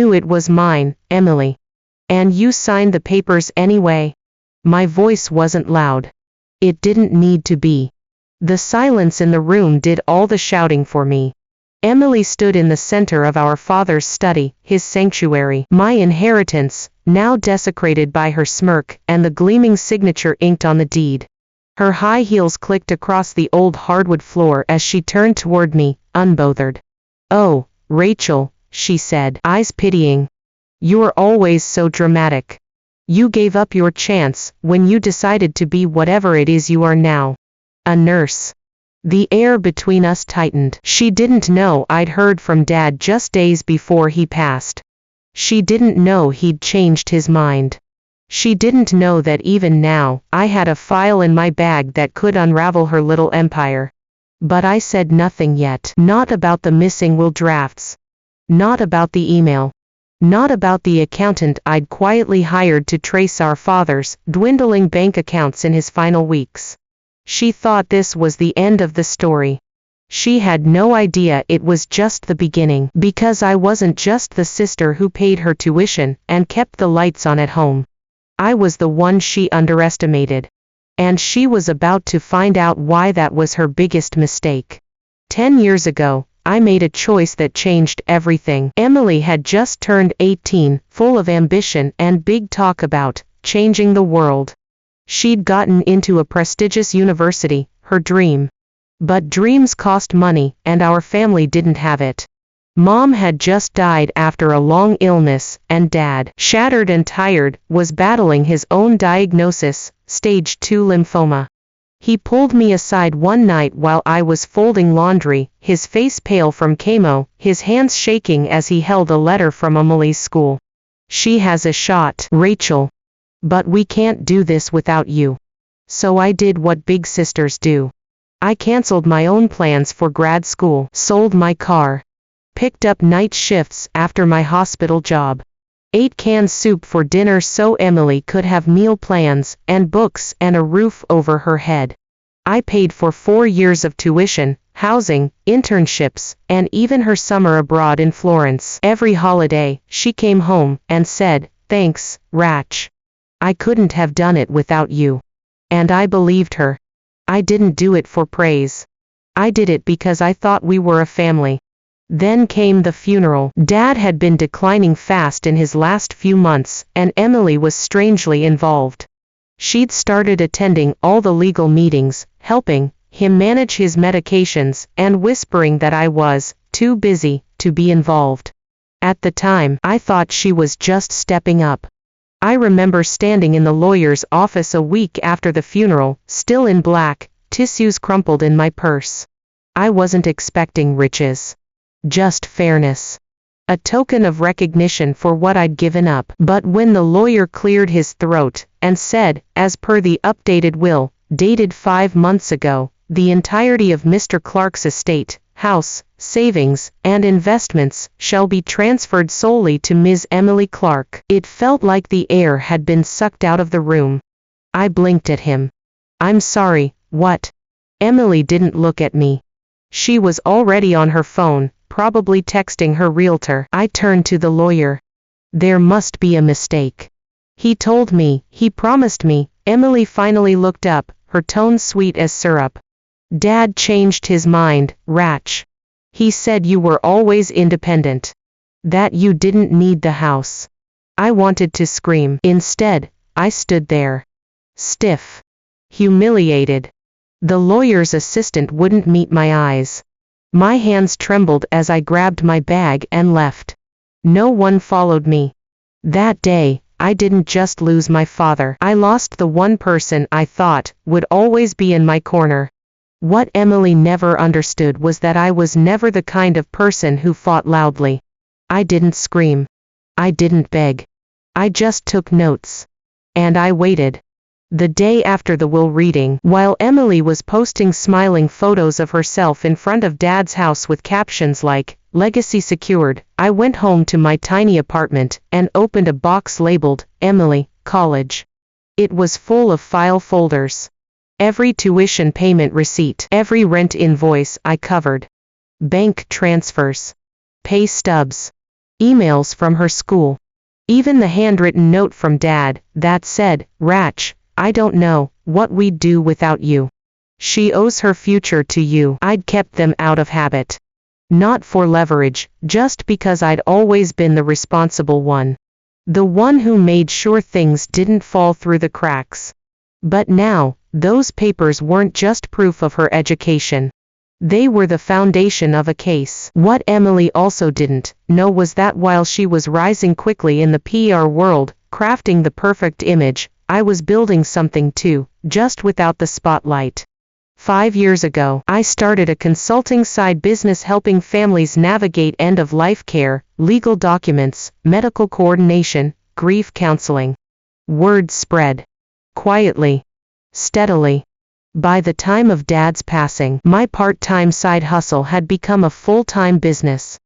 knew it was mine, Emily. And you signed the papers anyway. My voice wasn't loud. It didn't need to be. The silence in the room did all the shouting for me. Emily stood in the center of our father's study, his sanctuary, my inheritance, now desecrated by her smirk and the gleaming signature inked on the deed. Her high heels clicked across the old hardwood floor as she turned toward me, unbothered. "Oh, Rachel," she said, eyes pitying. "You're always so dramatic. You gave up your chance when you decided to be whatever it is you are now. A nurse." The air between us tightened. She didn't know I'd heard from Dad just days before he passed. She didn't know he'd changed his mind. She didn't know that even now, I had a file in my bag that could unravel her little empire. But I said nothing yet. Not about the missing will drafts. Not about the email. Not about the accountant I'd quietly hired to trace our father's dwindling bank accounts in his final weeks. She thought this was the end of the story. She had no idea it was just the beginning, because I wasn't just the sister who paid her tuition and kept the lights on at home. I was the one she underestimated. And she was about to find out why that was her biggest mistake. 10 years ago, I made a choice that changed everything. Emily had just turned 18, full of ambition and big talk about changing the world. She'd gotten into a prestigious university, her dream. But dreams cost money, and our family didn't have it. Mom had just died after a long illness, and Dad, shattered and tired, was battling his own diagnosis, stage 2 lymphoma. He pulled me aside one night while I was folding laundry, his face pale from chemo, his hands shaking as he held a letter from Emily's school. "She has a shot, Rachel. But we can't do this without you." So I did what big sisters do. I canceled my own plans for grad school, sold my car, picked up night shifts after my hospital job, ate canned soup for dinner so Emily could have meal plans and books and a roof over her head. I paid for 4 years of tuition, housing, internships, and even her summer abroad in Florence. Every holiday, she came home and said, "Thanks, Rach. I couldn't have done it without you." And I believed her. I didn't do it for praise. I did it because I thought we were a family. Then came the funeral. Dad had been declining fast in his last few months, and Emily was strangely involved. She'd started attending all the legal meetings, helping him manage his medications, and whispering that I was too busy to be involved. At the time, I thought she was just stepping up. I remember standing in the lawyer's office a week after the funeral, still in black, tissues crumpled in my purse. I wasn't expecting riches. Just fairness. A token of recognition for what I'd given up. But when the lawyer cleared his throat and said, as per the updated will, dated 5 months ago, the entirety of Mr. Clark's estate, house, savings, and investments shall be transferred solely to Ms. Emily Clark, it felt like the air had been sucked out of the room. I blinked at him. "I'm sorry, what?" Emily didn't look at me. She was already on her phone, probably texting her realtor. I turned to the lawyer. "There must be a mistake. He told me, he promised me." Emily finally looked up, her tone sweet as syrup. "Dad changed his mind, Rach. He said you were always independent. That you didn't need the house." I wanted to scream. Instead, I stood there. Stiff. Humiliated. The lawyer's assistant wouldn't meet my eyes. My hands trembled as I grabbed my bag and left. No one followed me. That day, I didn't just lose my father. I lost the one person I thought would always be in my corner. What Emily never understood was that I was never the kind of person who fought loudly. I didn't scream. I didn't beg. I just took notes. And I waited. The day after the will reading, while Emily was posting smiling photos of herself in front of Dad's house with captions like, "Legacy secured," I went home to my tiny apartment and opened a box labeled, "Emily, College." It was full of file folders. Every tuition payment receipt, every rent invoice I covered. Bank transfers. Pay stubs. emails from her school, even the handwritten note from Dad that said, "Ratch, I don't know what we'd do without you. She owes her future to you." I'd kept them out of habit. Not for leverage, just because I'd always been the responsible one. The one who made sure things didn't fall through the cracks. But now, those papers weren't just proof of her education. They were the foundation of a case. What Emily also didn't know was that while she was rising quickly in the PR world, crafting the perfect image, I was building something too, just without the spotlight. 5 years ago, I started a consulting side business helping families navigate end-of-life care, legal documents, medical coordination, grief counseling. Word spread. Quietly. Steadily. By the time of Dad's passing, my part-time side hustle had become a full-time business.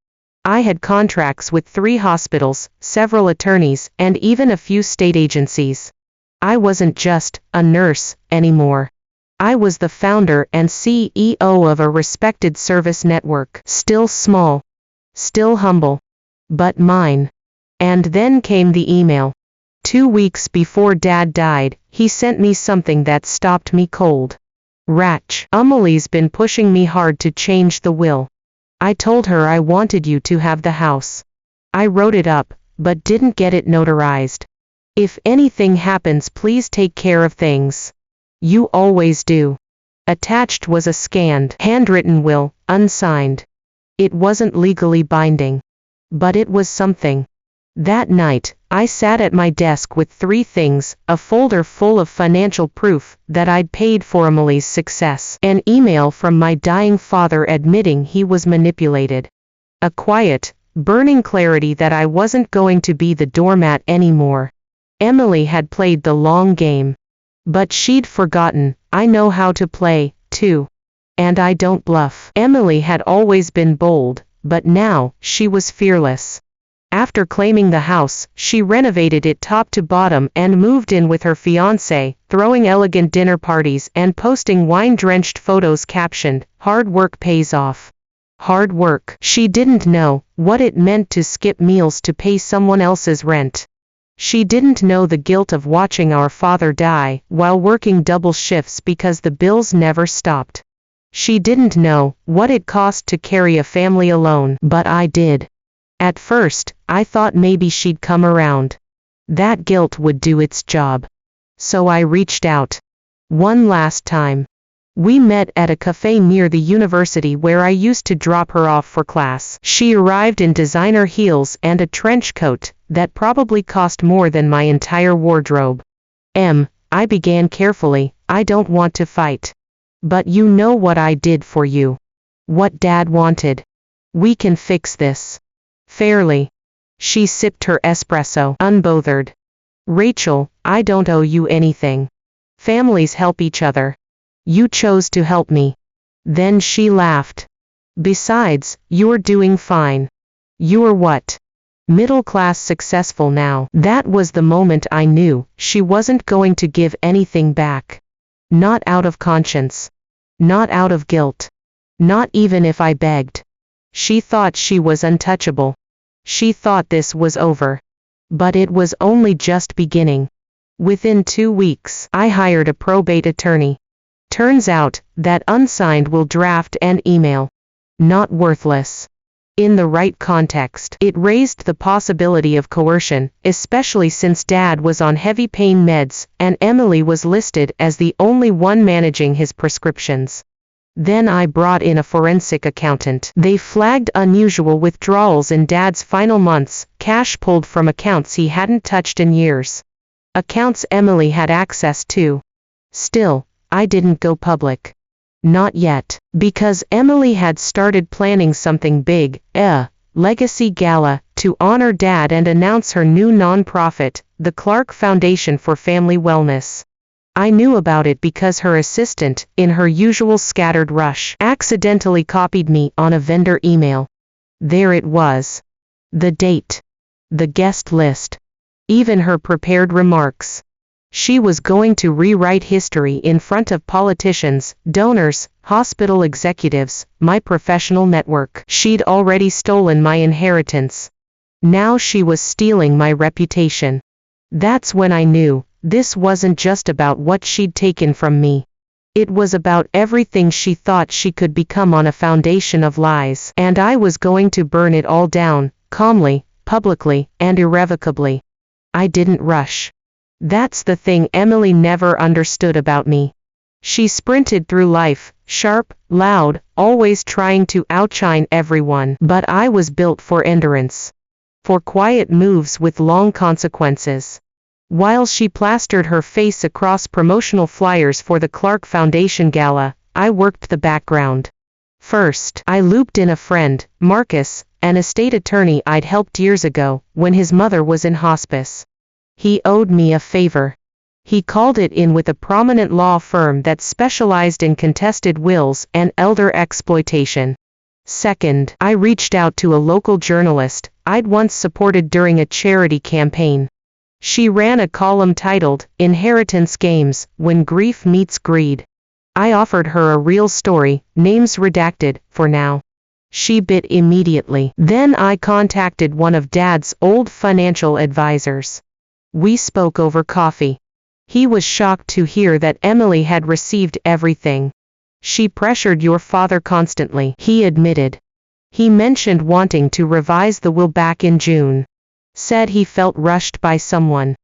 I had contracts with 3 hospitals, several attorneys, and even a few state agencies. I wasn't just a nurse anymore. I was the founder and CEO of a respected service network, still small, still humble, but mine. And then came the email. 2 weeks before Dad died, he sent me something that stopped me cold. "Ratch, Emily's been pushing me hard to change the will. I told her I wanted you to have the house. I wrote it up, but didn't get it notarized. If anything happens, please take care of things. You always do." Attached was a scanned, handwritten will, unsigned. It wasn't legally binding. But it was something. That night, I sat at my desk with 3 things: a folder full of financial proof that I'd paid for Emily's success, an email from my dying father admitting he was manipulated, a quiet, burning clarity that I wasn't going to be the doormat anymore. Emily had played the long game. But she'd forgotten, I know how to play, too. And I don't bluff. Emily had always been bold, but now, she was fearless. After claiming the house, she renovated it top to bottom and moved in with her fiancé, throwing elegant dinner parties and posting wine-drenched photos captioned, "Hard work pays off." Hard work. She didn't know what it meant to skip meals to pay someone else's rent. She didn't know the guilt of watching our father die while working double shifts because the bills never stopped. She didn't know what it cost to carry a family alone, but I did. At first, I thought maybe she'd come around. That guilt would do its job. So I reached out. One last time. We met at a cafe near the university where I used to drop her off for class. She arrived in designer heels and a trench coat that probably cost more than my entire wardrobe. I began carefully, "I don't want to fight. But you know what I did for you. What Dad wanted. We can fix this. Fairly." She sipped her espresso, unbothered. "Rachel, I don't owe you anything. Families help each other. You chose to help me." Then she laughed. "Besides, you're doing fine. You're what? Middle-class successful now." That was the moment I knew she wasn't going to give anything back. Not out of conscience. Not out of guilt. Not even if I begged. She thought she was untouchable. She thought this was over. But it was only just beginning. Within 2 weeks, I hired a probate attorney. Turns out, that unsigned will draft and email. Not worthless. In the right context, it raised the possibility of coercion, especially since Dad was on heavy pain meds, and Emily was listed as the only one managing his prescriptions. Then I brought in a forensic accountant. They flagged unusual withdrawals in Dad's final months, cash pulled from accounts he hadn't touched in years. Accounts Emily had access to. Still, I didn't go public. Not yet. Because Emily had started planning something big, a legacy gala, to honor Dad and announce her new nonprofit, the Clark Foundation for Family Wellness. I knew about it because her assistant, in her usual scattered rush, accidentally copied me on a vendor email. There it was. The date. The guest list. Even her prepared remarks. She was going to rewrite history in front of politicians, donors, hospital executives, my professional network. She'd already stolen my inheritance. Now she was stealing my reputation. That's when I knew, this wasn't just about what she'd taken from me. It was about everything she thought she could become on a foundation of lies. And I was going to burn it all down, calmly, publicly, and irrevocably. I didn't rush. That's the thing Emily never understood about me. She sprinted through life, sharp, loud, always trying to outshine everyone. But I was built for endurance. For quiet moves with long consequences. While she plastered her face across promotional flyers for the Clark Foundation Gala, I worked the background. First, I looped in a friend, Marcus, an estate attorney I'd helped years ago, when his mother was in hospice. He owed me a favor. He called it in with a prominent law firm that specialized in contested wills and elder exploitation. Second, I reached out to a local journalist I'd once supported during a charity campaign. She ran a column titled, Inheritance Games, When Grief Meets Greed. I offered her a real story, names redacted, for now. She bit immediately. Then I contacted one of Dad's old financial advisors. We spoke over coffee. He was shocked to hear that Emily had received everything. She pressured your father constantly, he admitted. He mentioned wanting to revise the will back in June. Said he felt rushed by someone.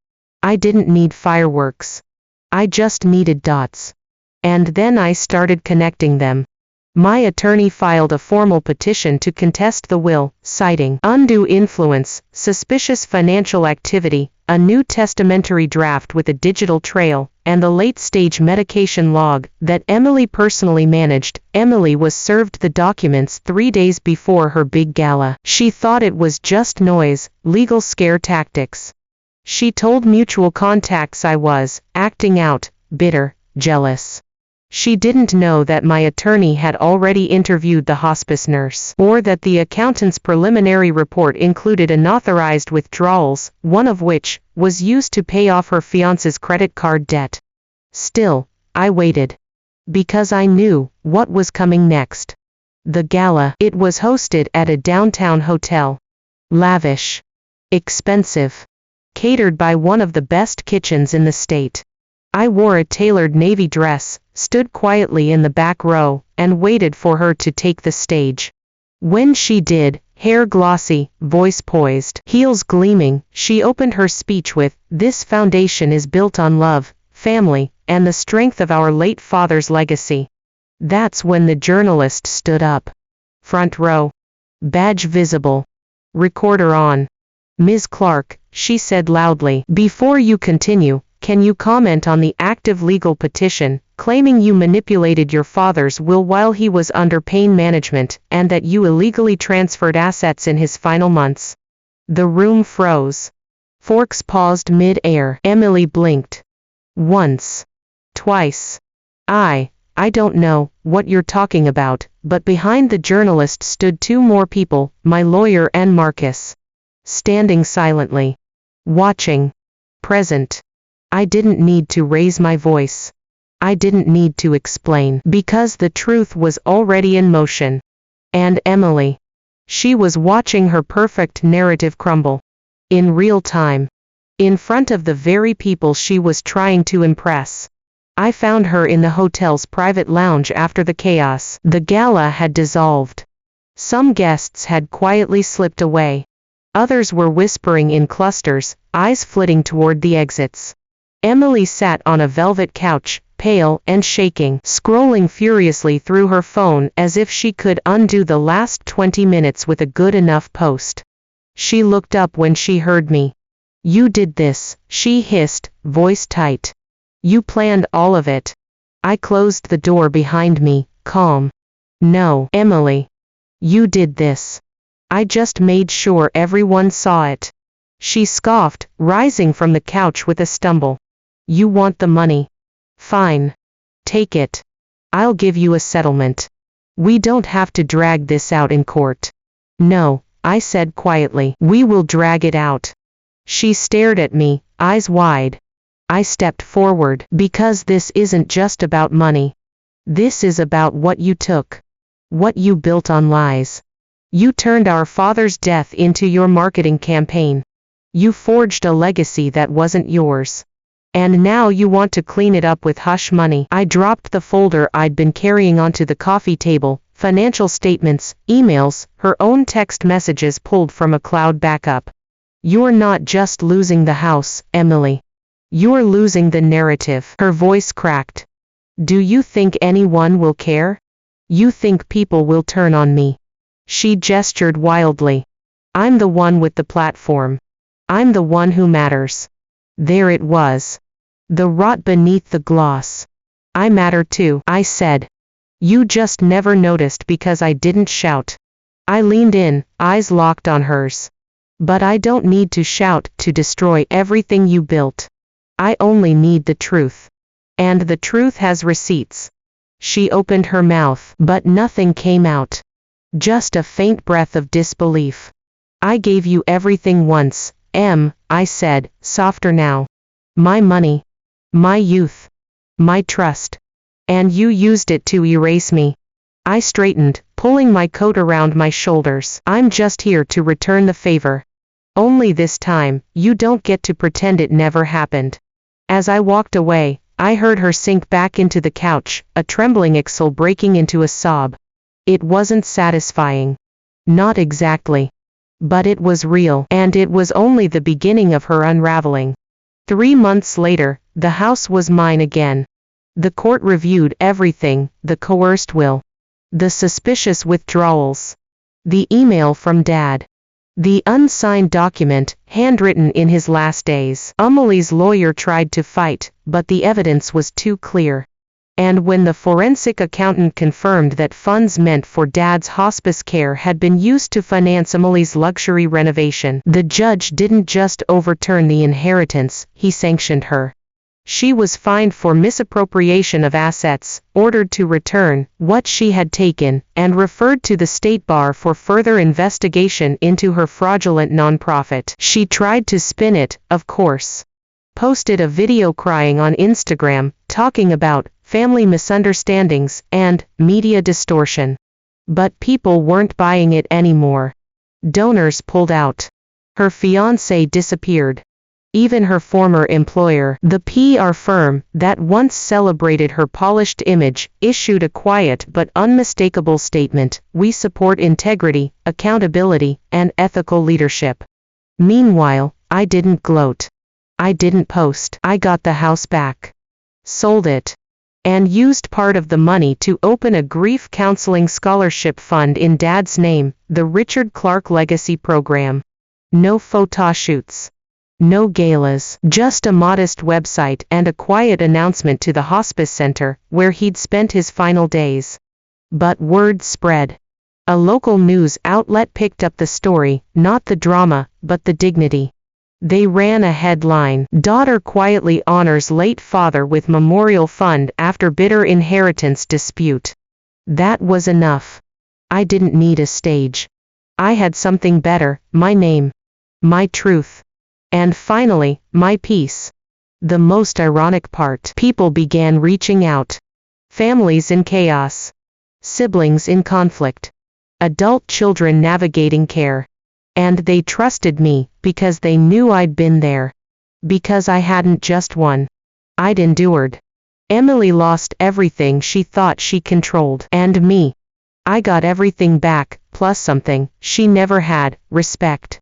I didn't need fireworks. I just needed dots. And then I started connecting them. My attorney filed a formal petition to contest the will, citing undue influence, suspicious financial activity, a new testamentary draft with a digital trail, and the late-stage medication log that Emily personally managed. Emily was served the documents 3 days before her big gala. She thought it was just noise, legal scare tactics. She told mutual contacts I was acting out, bitter, jealous. She didn't know that my attorney had already interviewed the hospice nurse, or that the accountant's preliminary report included unauthorized withdrawals, one of which was used to pay off her fiancé's credit card debt. Still, I waited. Because I knew what was coming next. The gala. It was hosted at a downtown hotel. Lavish. Expensive. Catered by one of the best kitchens in the state. I wore a tailored navy dress, stood quietly in the back row, and waited for her to take the stage. When she did, hair glossy, voice poised, heels gleaming, she opened her speech with, "This foundation is built on love, family, and the strength of our late father's legacy." That's when the journalist stood up. Front row. Badge visible. Recorder on. "Ms. Clark," she said loudly, "before you continue, can you comment on the active legal petition, claiming you manipulated your father's will while he was under pain management, and that you illegally transferred assets in his final months?" The room froze. Forks paused mid-air. Emily blinked. Once. Twice. I don't know what you're talking about, but behind the journalist stood 2 more people, my lawyer and Marcus. Standing silently. Watching. Present. I didn't need to raise my voice. I didn't need to explain, because the truth was already in motion. And Emily. She was watching her perfect narrative crumble. In real time. In front of the very people she was trying to impress. I found her in the hotel's private lounge after the chaos. The gala had dissolved. Some guests had quietly slipped away. Others were whispering in clusters, eyes flitting toward the exits. Emily sat on a velvet couch, pale and shaking, scrolling furiously through her phone as if she could undo the last 20 minutes with a good enough post. She looked up when she heard me. "You did this," she hissed, voice tight. "You planned all of it." I closed the door behind me, calm. "No, Emily. You did this. I just made sure everyone saw it." She scoffed, rising from the couch with a stumble. "You want the money? Fine. Take it. I'll give you a settlement. We don't have to drag this out in court." "No," I said quietly. "We will drag it out." She stared at me, eyes wide. I stepped forward. "Because this isn't just about money. This is about what you took. What you built on lies. You turned our father's death into your marketing campaign. You forged a legacy that wasn't yours. And now you want to clean it up with hush money. I dropped the folder I'd been carrying onto the coffee table, financial statements, emails, her own text messages pulled from a cloud backup. You're not just losing the house, Emily. You're losing the narrative. Her voice cracked. Do you think anyone will care? You think people will turn on me? She gestured wildly. I'm the one with the platform. I'm the one who matters. There it was. The rot beneath the gloss. I matter too, I said. You just never noticed because I didn't shout. I leaned in, eyes locked on hers. But I don't need to shout to destroy everything you built. I only need the truth. And the truth has receipts. She opened her mouth, but nothing came out. Just a faint breath of disbelief. I gave you everything once, I said, softer now. My money. My youth. My trust. And you used it to erase me. I straightened, pulling my coat around my shoulders. I'm just here to return the favor. Only this time, you don't get to pretend it never happened. As I walked away, I heard her sink back into the couch, a trembling exhale breaking into a sob. It wasn't satisfying. Not exactly. But it was real, and it was only the beginning of her unraveling. 3 months later, the house was mine again. The court reviewed everything, the coerced will, the suspicious withdrawals, the email from Dad, the unsigned document, handwritten in his last days. Emily's lawyer tried to fight, but the evidence was too clear. And when the forensic accountant confirmed that funds meant for Dad's hospice care had been used to finance Emily's luxury renovation, the judge didn't just overturn the inheritance, he sanctioned her. She was fined for misappropriation of assets, ordered to return what she had taken, and referred to the state bar for further investigation into her fraudulent nonprofit. She tried to spin it, of course. Posted a video crying on Instagram, talking about family misunderstandings and media distortion. But people weren't buying it anymore. Donors pulled out. Her fiancé disappeared. Even her former employer, the PR firm that once celebrated her polished image, issued a quiet but unmistakable statement: "We support integrity, accountability, and ethical leadership." Meanwhile, I didn't gloat. I didn't post. I got the house back. Sold it. And used part of the money to open a grief counseling scholarship fund in Dad's name, the Richard Clark Legacy Program. No photo shoots. No galas, just a modest website and a quiet announcement to the hospice center, where he'd spent his final days. But word spread. A local news outlet picked up the story, not the drama, but the dignity. They ran a headline: "Daughter quietly honors late father with memorial fund after bitter inheritance dispute." That was enough. I didn't need a stage. I had something better: my name. My truth. And finally, my peace. The most ironic part: people began reaching out. Families in chaos. Siblings in conflict. Adult children navigating care. And they trusted me, because they knew I'd been there. Because I hadn't just won. I'd endured. Emily lost everything she thought she controlled. And me. I got everything back, plus something she never had: respect.